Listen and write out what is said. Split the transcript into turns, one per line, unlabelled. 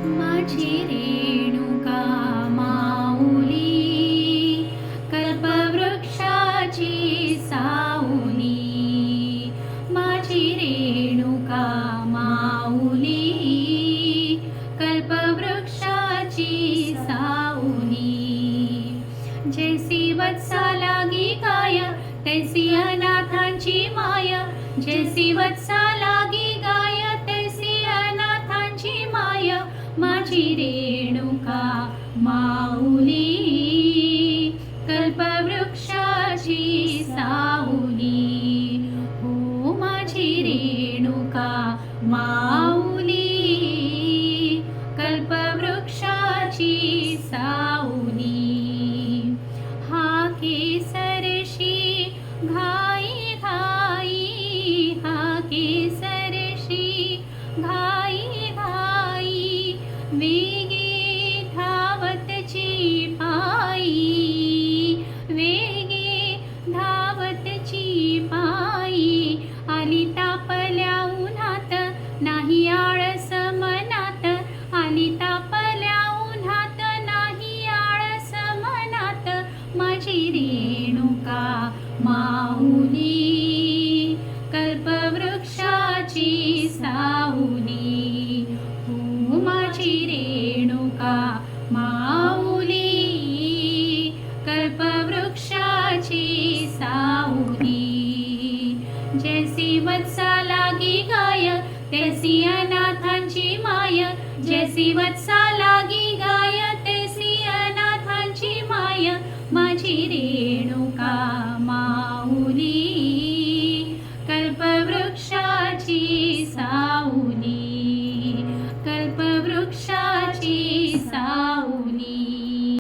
माझी रेणुका माऊली, कल्पवृक्षाची सावली. माझी रेणुका माऊली, कल्पवृक्षाची सावली. जैसी वत्सा लागी गाय, तैसी अनाथांची माय. जैसी वत्सा लागी गाय, तैसी अनाथांची माय. माझी रेणुका माऊली, कल्पवृक्षाची सावली. हो माझी रेणुका माऊली, कल्पवृक्षाची सावली. हा केसरशी घाई घाई, हा केसरशी घाई घाई. वेगे धावतची पायी, वेगे धावतची पायी. आली तापल्या उन्हात, नाही आळस मनात. आली तापल्या उन्हात, नाही आळस मनात. माझी रेणुका माऊली, कल्पवृक्षाची सावली. हो माझी रेणुका माऊली, कल्पवृक्षाची सावली. जैसी वत्सा लागी गाय, तैसी अनाथांची माय. जैसी वत्सा लागी गाय, तैसी अनाथांची माय. माझी रेणुका माऊली, कल्पवृक्षाची सावली. कल्पवृक्षाची सावली.